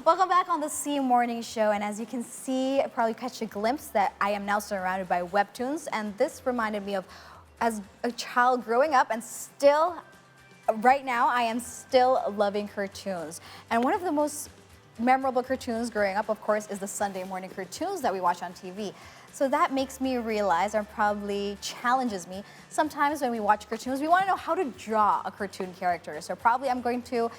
Welcome back on the C Morning Show, and as you can see, probably catch a glimpse that I am now surrounded by Webtoons, and this reminded me of as a child growing up, and still, right now, I am still loving cartoons. And one of the most memorable cartoons growing up, of course, is the Sunday morning cartoons that we watch on TV. So that makes me realize, or probably challenges me, sometimes when we watch cartoons, we want to know how to draw a cartoon character. So probably I'm going to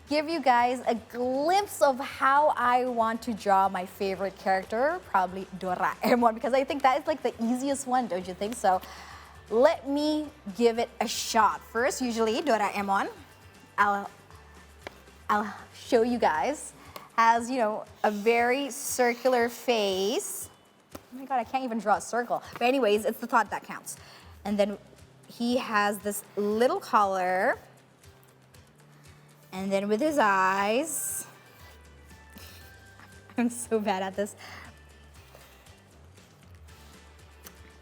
give you guys a glimpse of how I want to draw my favorite character, probably Doraemon, because I think that is like the easiest one, don't you think? So let me give it a shot. First, usually Doraemon, I'll show you guys, has, you know, a very circular face. Oh my God, I can't even draw a circle. But anyways, it's the thought that counts. And then he has this little collar. And then with his eyes, I'm so bad at this.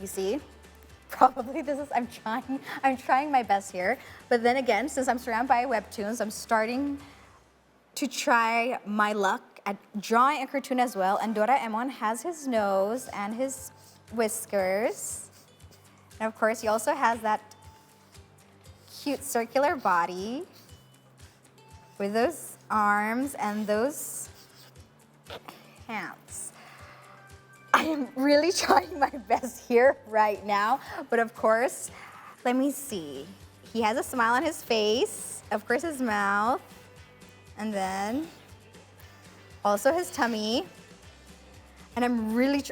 You see, probably this is, I'm trying my best here. But then again, since I'm surrounded by Webtoons, I'm starting to try my luck at drawing a cartoon as well. And Doraemon has his nose and his whiskers. And of course, he also has that cute circular body with those arms and those hands. I am really trying my best here right now, but of course, let me see. He has a smile on his face, of course his mouth, and then also his tummy. And I'm really,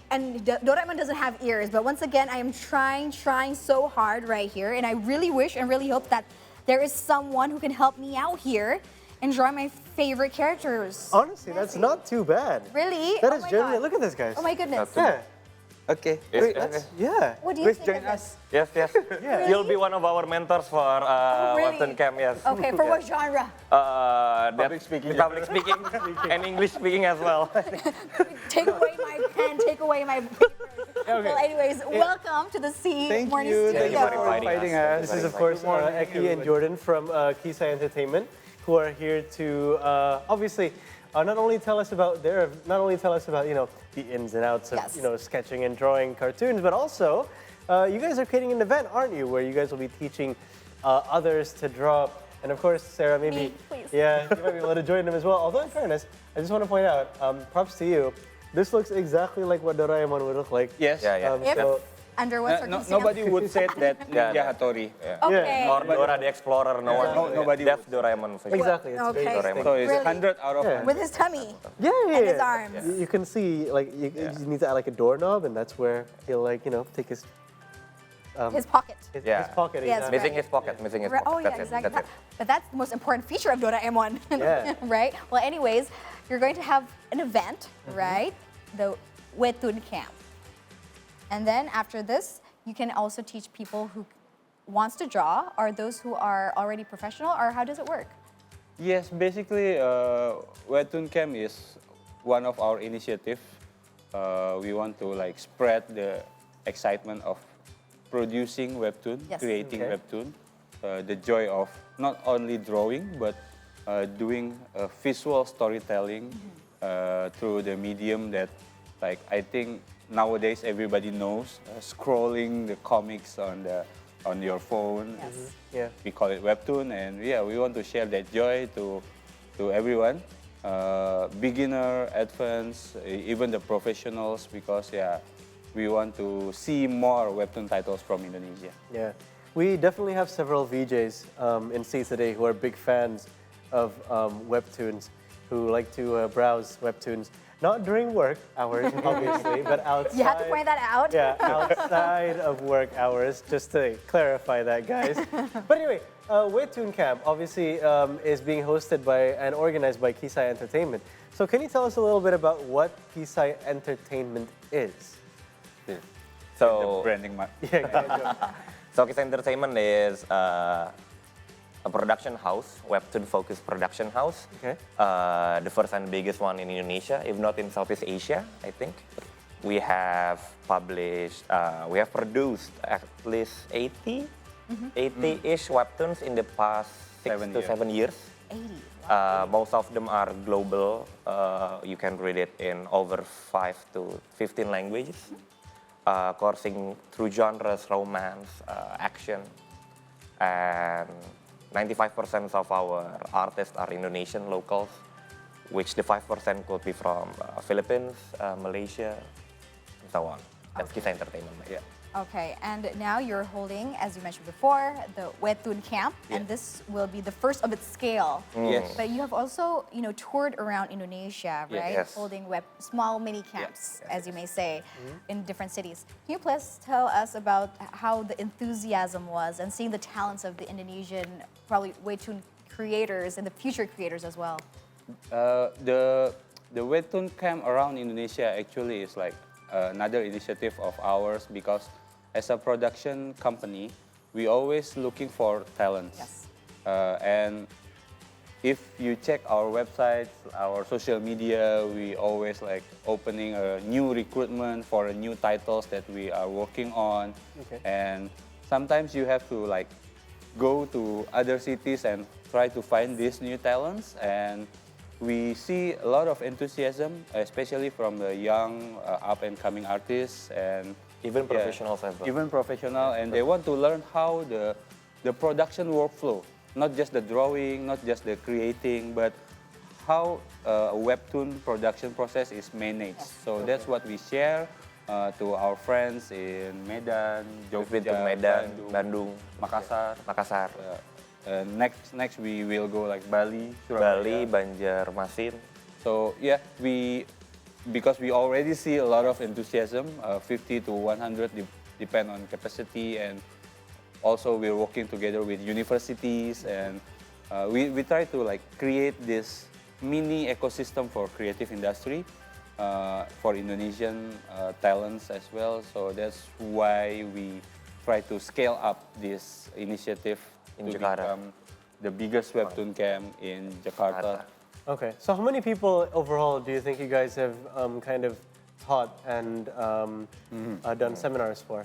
and Doraemon doesn't have ears, but once again, I am trying so hard right here, and I really wish and really hope that there is someone who can help me out here and draw my favorite characters. Honestly, that's not too bad. Really? That is genuinely, look at this, guys. Oh my goodness. Yeah. Okay. Wait, yeah. What do you Please think join of this? us. Yes, yes. Really? You'll be one of our mentors for really? Webtoon Camp, yes. Okay, for what genre? Public speaking. Public speaking and English speaking as well. Take away my pen, take away my paper. Okay. Well, anyways, welcome to the C Morning Studio. Thank you for inviting us. This is, of course, Rizqi and Jordan from Kisai Entertainment, who are here to obviously not only tell us about you know, the ins and outs of you know, sketching and drawing cartoons, but also you guys are creating an event, aren't you, where you guys will be teaching others to draw. And of course, Sarah, maybe yeah, you might be able to join them as well. Although in fairness, I just want to point out, props to you. This looks exactly like what Doraemon would look like. Yes. So, Under what circumstances? Nobody would say that Ninja Hattori. Okay. Or Dora the Explorer, no one. Nobody That's Doraemon. exactly. It's Okay. Doraemon. So it's Really? 100 out of 100. With his tummy. Yeah. And his arms. You can see, like, you need to add like a doorknob, and that's where he'll, like, you know, take his Pocket. his Yeah. pocket. Yes, exactly. Missing his pocket, missing his pocket. Oh yeah, That's it, exactly. that's it. But that's the most important feature of Doraemon. Yeah. Right? Well, anyways, you're going to have an event, right? The W Toon Camp. And then after this, you can also teach people who wants to draw, or those who are already professional, or how does it work? Yes, basically, Webtoon Camp is one of our initiatives. We want to like spread the excitement of producing Webtoon, Yes. creating Okay. Webtoon, the joy of not only drawing, but doing visual storytelling through the medium that, like, I think nowadays everybody knows, scrolling the comics on your phone. Yes. Yeah. We call it Webtoon, and yeah, we want to share that joy to everyone, beginner, advanced, even the professionals, because yeah, we want to see more Webtoon titles from Indonesia. Yeah. We definitely have several VJs in C today who are big fans of Webtoons, who like to browse Webtoons. Not during work hours, obviously, but outside. You have to point that out. Yeah, outside of work hours, just to clarify that, guys. But anyway, Webtoon Camp obviously is being hosted by and organized by Kisai Entertainment. So can you tell us a little bit about what Kisai Entertainment is? So, The branding mark. Yeah, go ahead, Joe. so Kisai Entertainment is a production house, Webtoon-focused production house. Okay. The first and biggest one in Indonesia, if not in Southeast Asia, I think. We have published, we have produced at least 80-ish Webtoons in the past 6 to 7 years. 80, wow. Most of them are global. You can read it in over 5 to 15 languages, coursing through genres, romance, action, and 95% of our artists are Indonesian locals, which the 5% could be from Philippines, Malaysia, and so on. That's Kisai Entertainment. Yeah. Okay, and now you're holding, as you mentioned before, the W Toon Camp, and this will be the first of its scale. Yes. But you have also, toured around Indonesia, right? Yes. Holding small mini camps, as you may say, in different cities. Can you please tell us about how the enthusiasm was and seeing the talents of the Indonesian, probably W Toon creators and the future creators as well? The W Toon Camp around Indonesia actually is like another initiative of ours, because as a production company, we always looking for talents. Yes. And if you check our website, our social media, we always like opening a new recruitment for a new titles that we are working on. Okay. And sometimes you have to like go to other cities and try to find these new talents, and we see a lot of enthusiasm, especially from the young up and coming artists, and Even professionals as well. even professional, and they want to learn how the production workflow, not just the drawing, not just the creating, but how a webtoon production process is managed. So that's what we share to our friends in Medan, We've been to Jogja, Medan, Bandung, Makassar. Next we will go like Bali, Bali, Banjarmasin. So yeah, because we already see a lot of enthusiasm, 50 to 100 depend on capacity, and also we're working together with universities, and we try to like create this mini ecosystem for creative industry, for Indonesian talents as well. So that's why we try to scale up this initiative In to Jakarta. become the biggest webtoon camp in Jakarta. Okay, so how many people overall do you think you guys have kind of taught and done seminars for?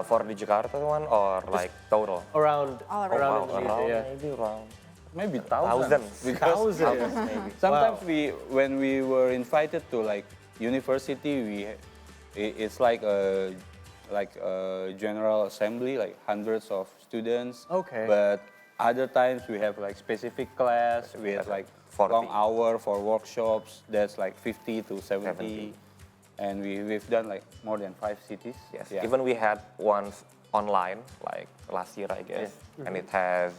For the Jakarta one or like total? Around All around. Indonesia, yeah. Maybe around Maybe thousands. thousands. Because Thousands. maybe. sometimes when we were invited to like university, it's like a general assembly, like hundreds of students. Okay. But other times we have like specific class with like 40. long hour for workshops. That's like 50 to 70. 70. And we've done like more than 5 cities. Yes. Yeah. Even we had one online like last year, I guess, and it has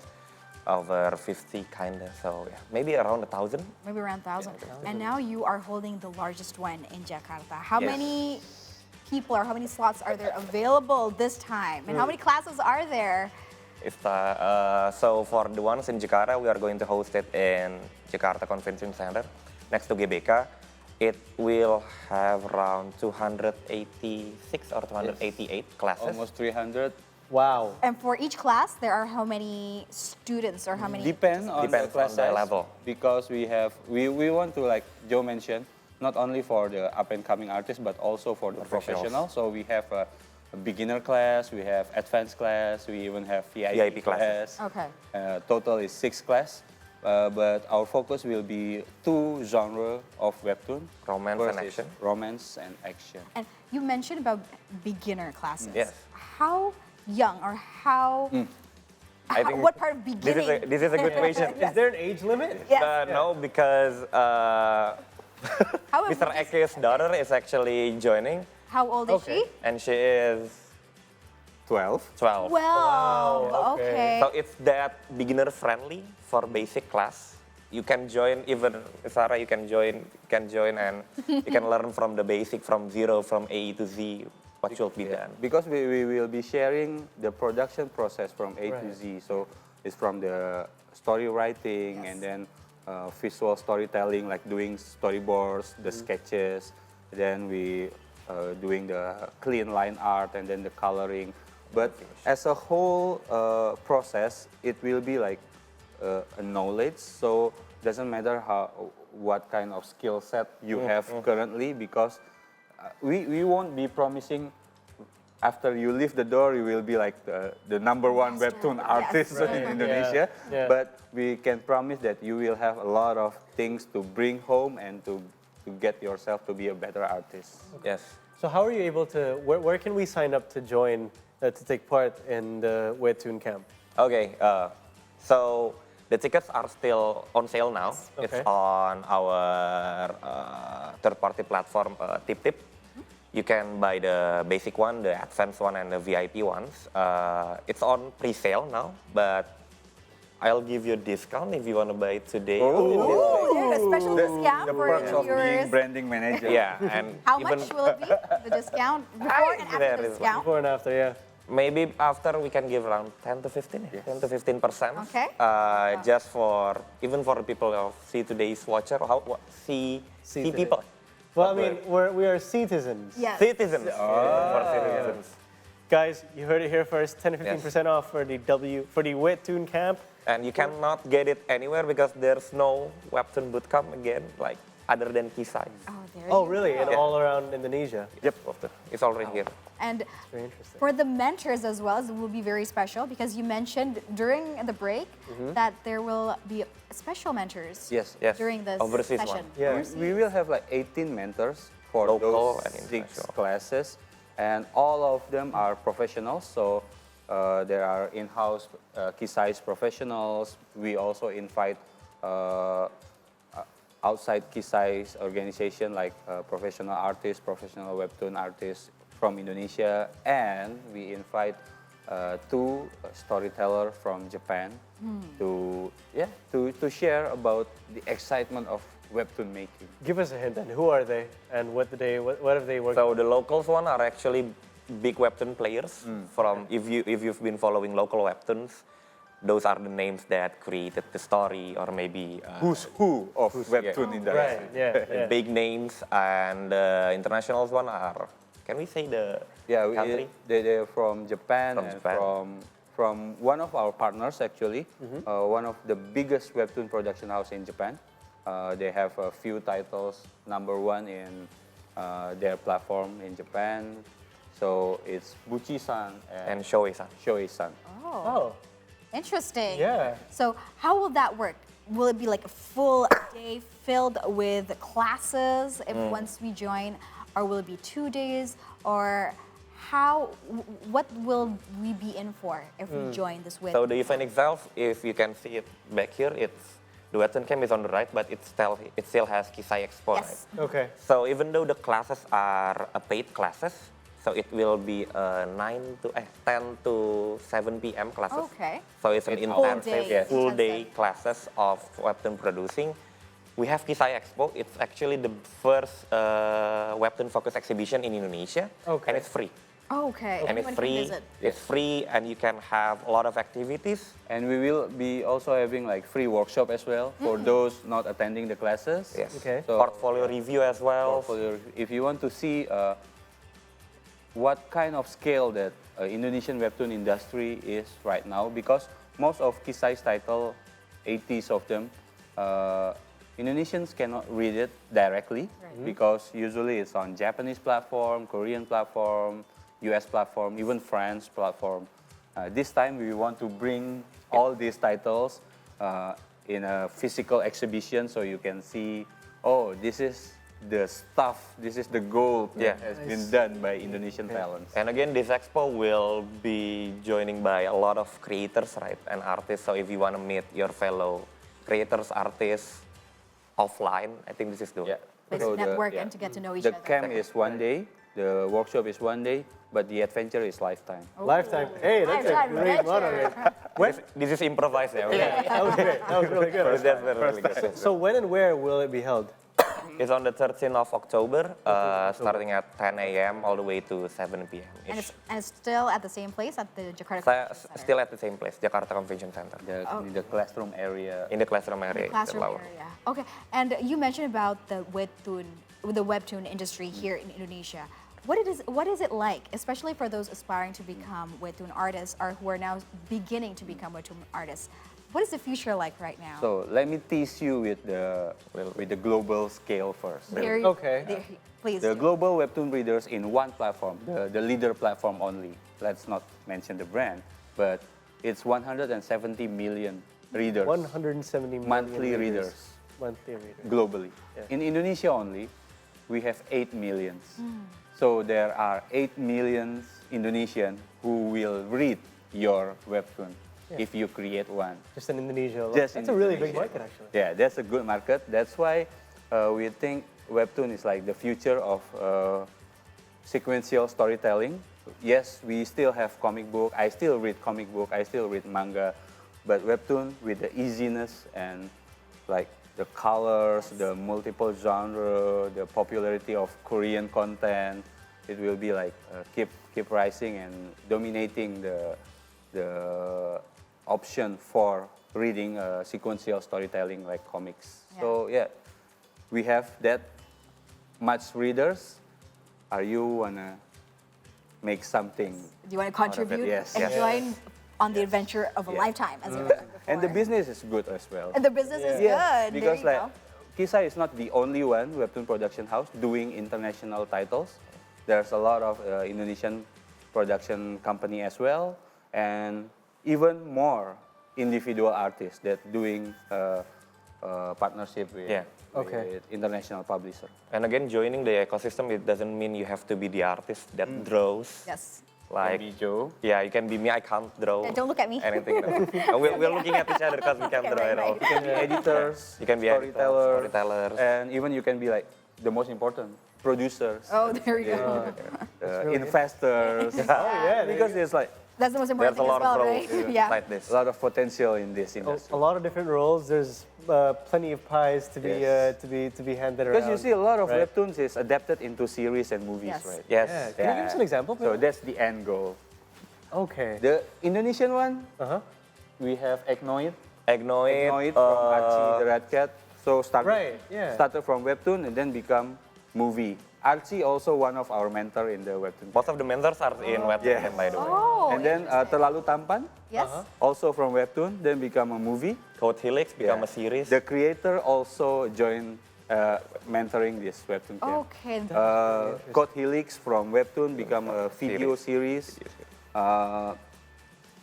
over 50 kinda. So yeah, maybe around 1,000. Maybe around 1,000. And now you are holding the largest one in Jakarta. How Yes. many people or how many slots are there available this time? And how many classes are there? So for the ones in Jakarta, we are going to host it in Jakarta Convention Center next to GBK. It will have around 286 or 288 classes. Almost 300. Wow. And for each class, there are how many students or how many? Depends on the on class the size, level. because we want to, like Joe mentioned, not only for the up and coming artists but also for the Professionals. professionals. So we have a beginner class, we have advanced class, we even have VIP classes. class. Okay. Total is 6 class, but our focus will be 2 genre of webtoon: Romance First and is action. Romance and action. And you mentioned about beginner classes. Yes. How young or how? I think What part of beginning? This is a good question. Is there an age limit? Yes. No, because How old Mr. is- Eke's daughter is actually joining, How old is Okay. she? and she is 12. 12. Wow, okay. So it's that beginner friendly for basic class. You can join, even Sarah, you can join, and you can learn from the basic, from zero, from A to Z, what should be done. Because we will be sharing the production process from A to Right. Z. So it's from the story writing, and then visual storytelling, like doing storyboards, the sketches. Then we doing the clean line art, and then the coloring. But as a whole process, it will be like a knowledge. So doesn't matter what kind of skill set you have currently, because we won't be promising after you leave the door, you will be like the number one Master. webtoon Yes. artist Right. in Indonesia. Yeah. But we can promise that you will have a lot of things to bring home and to get yourself to be a better artist. Yes. So how are you able to, where can we sign up to join, to take part in the W Toon Camp? Okay, so the tickets are still on sale now. It's Okay. on our third-party platform, Tip. You can buy the basic one, the advanced one, and the VIP ones. It's on pre-sale now, but I'll give you a discount if you want to buy it today. Oh, there's a special discount The for perks of being viewers. branding manager. Yeah, and How even much will it be? The discount before and after there the is discount? Before and after, yeah. maybe after we can give around 10 to 15, 10 to 15%. Okay. Just for even for the people of see today's watcher, see Today. people. Well, I mean, we are citizens. Yes. Citizens. For citizens. Guys, you heard it here first, 10 to 15% off for the W Toon Camp. And you cannot get it anywhere because there's no Webtoon bootcamp again, like other than Kisai. There Oh, you really? go. And all around Indonesia? Yep, it's already here. And Very interesting. for the mentors as well, it will be very special because you mentioned during the break that there will be special mentors Yes. Yes, during this overseas session. one. Yeah. We will have like 18 mentors for Local those and 6 international. classes, and all of them are professionals. So there are in-house Kisai's professionals. We also invite outside Kisai's organization like professional artists, professional webtoon artists from Indonesia, and we invite 2 storytellers from Japan to share about the excitement of webtoon making. Give us a hint then. Who are they and what have they worked So on? the locals one are actually big Webtoon players. From if you've been following local Webtoons, those are the names that created the story or maybe Who's who of webtoon industry? Right, yeah. big names. And the internationals one are, can we say the Yeah, country? they're from Japan From and Japan. from one of our partners actually, one of the biggest webtoon production house in Japan. They have a few titles, #1 in their platform in Japan. So it's Buchi-san And Shoei-san. Shoei-san. Oh, Interesting. yeah. So how will that work? Will it be like a full day filled with classes if once we join, or will it be 2 days, or what will we be in for if we join this with? So the event itself, if you can see it back here, the Webtoon Camp is on the right, but it still has Kisai Expo. Yes. Right? Okay. So even though the classes are paid classes, so it will be 10 to 7 p.m. classes. Okay. So it's an Full intensive, day. full day Intensive. classes of Webtoon producing. We have Kisai Expo. It's actually the first Webtoon focused exhibition in Indonesia, Okay. and it's free. Okay. And it's Anyone free. can visit. It's free, and you can have a lot of activities. And we will be also having like free workshop as well for those not attending the classes. Yes. Okay. So Portfolio review as well. if you want to see what kind of scale that Indonesian webtoon industry is right now, because most of Kisai's title, 80s of them, Indonesians cannot read it directly because usually it's on Japanese platform, Korean platform, US platform, even France platform. This time we want to bring all these titles in a physical exhibition so you can see, oh, this is the stuff, this is the gold that has been done by Indonesian talents. And again, this expo will be joining by a lot of creators, right, and artists. So if you want to meet your fellow creators, artists offline, I think this is the Like So network and to get to know each The other. camp is 1 day, the workshop is 1 day, but the adventure is lifetime. Lifetime. Hey, that's a Lifetime great motto. adventure. This is improvised, yeah. Okay. That was great. That was really good. That's really good. So when and where will it be held? It's on the 13th of October, starting at 10 a.m. all the way to 7 p.m. And it's still at the same place at the Jakarta Saya Convention Center. still at the same place, Jakarta Convention Center. In the classroom area. In the classroom area. Classroom the lower. area. Okay, and you mentioned about the webtoon industry here in Indonesia. What is it like, especially for those aspiring to become webtoon artists or who are now beginning to become webtoon artists? What is the future like right now? So let me tease you with the global scale first. Okay. Please. The global Webtoon readers in one platform, the leader platform only. Let's not mention the brand, but it's 170 million readers. 170 million monthly readers. Monthly readers. Globally. Yeah. In Indonesia only, we have 8 millions. So there are 8 million Indonesians who will read your Webtoon if you create one. Just in Indonesia alone. Just That's in a really big Indonesia. market, actually. Yeah, that's a good market. That's why we think Webtoon is like the future of sequential storytelling. Yes, we still have comic book. I still read comic book. I still read manga. But Webtoon, with the easiness and like the colors, the multiple genre, the popularity of Korean content, it will be like keep rising and dominating the option for reading sequential storytelling like comics. Yeah. So yeah, we have that much readers. Are you wanna make something? Do you want to out of it? contribute Yes, and yes. join on the adventure of a lifetime, as you mentioned before? And the business is good as well. And the business is Yeah. good. Because there you like go. Kisai is not the only one Webtoon production house doing international titles. There's a lot of Indonesian production company as well, and even more individual artists that doing partnership with, with international publisher. And again, joining the ecosystem, it doesn't mean you have to be the artist that draws. Yes. Like, Can be Joe. yeah, you can be me. I can't draw. Yeah, don't look at me. Anything. And we're looking at each other because we can't draw at all. right. You can be editors, You can be storytellers, storytellers. and even you can be like the most important producers, Oh, there we go. investors. Oh, yeah. Because it's like That's the most important There's a thing as lot well, of right? roles Yeah. like this. a lot of potential in this A industry. lot of different roles. There's plenty of pies to be Yes. to be handed around. Because you see a lot of Right. Webtoons is adapted into series and movies, Yes. right? Yes. Yeah. Can you give us an example? So that's the end goal. Okay. The Indonesian one, Uh-huh. we have Egnoid. Egnoid. From Archie the Red Cat. So Right, yeah. started from Webtoon and then become movie. Archie also one of our mentor in the Webtoon. Most of the mentors are in Webtoon, Yes. by the way. Oh, And then interesting. Terlalu Tampan, Yes. also from Webtoon, then become a movie. Code Helix become Yeah. a series. The creator also joined mentoring this Webtoon camp. Okay. Code Helix from Webtoon become a video series.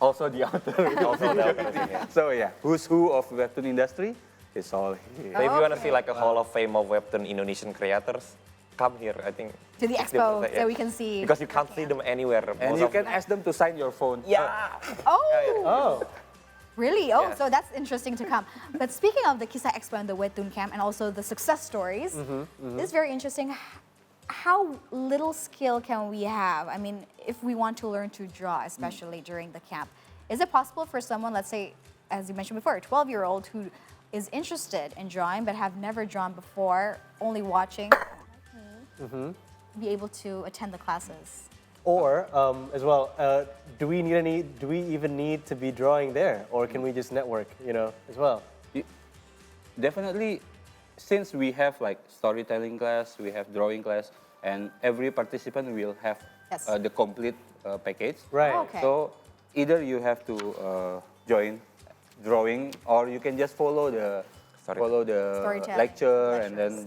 Also the author. So yeah, who's who of Webtoon industry is all here. So if you want to Okay. see like a Hall of Fame of Webtoon Indonesian creators, come here. I think To the it's expo different, so we can see. because you can't see them anywhere. And Most you of- can ask them to sign your phone. Yeah. Oh, Oh. really? Oh, Yes. so that's interesting to come. But speaking of the Kisai Expo and the Webtoon Camp and also the success stories, it's very interesting. How little skill can we have? I mean, if we want to learn to draw, especially during the camp, is it possible for someone, let's say, as you mentioned before, a 12-year-old who is interested in drawing but have never drawn before, only watching, be able to attend the classes? Or as well, do we even need to be drawing there, or can we just network? As well. Definitely, since we have like storytelling class, we have drawing class, and every participant will have Yes. the complete package. Right. Okay. So either you have to join drawing, or you can just follow the Storytelling. lecture and Lectures. then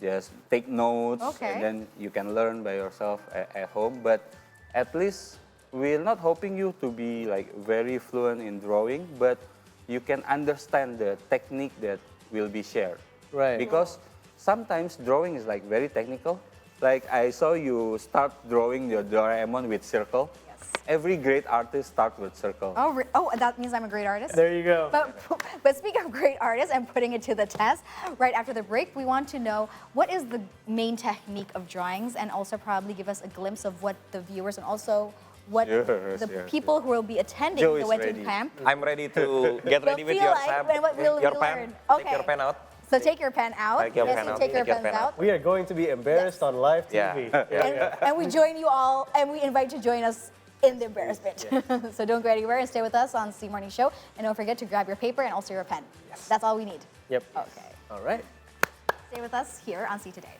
just take notes, Okay. and then you can learn by yourself at home. But at least we're not hoping you to be like very fluent in drawing, but you can understand the technique that will be shared. Right. Because sometimes drawing is like very technical. Like I saw you start drawing the Doraemon with circle. Yes. Every great artist starts with circle. Oh, that means I'm a great artist? There you go. But speaking of great artists and putting it to the test, right after the break, we want to know what is the main technique of drawings, and also probably give us a glimpse of what the viewers and also what the people who will be attending Joe the is Webtoon ready. Camp I'm ready to get ready with feel your like pen. what will your we pen. learn. Take Okay. your pen out. So take your pen out. Take your Yes, pen you out. take your Take your pens pen out. out. We are going to be embarrassed on live Yeah. TV. And we join you all, and we invite you to join us in the embarrassment. So don't go anywhere and stay with us on C Morning Show. And don't forget to grab your paper and also your pen. That's all we need. Yep. Okay. All right. Stay with us here on C Today.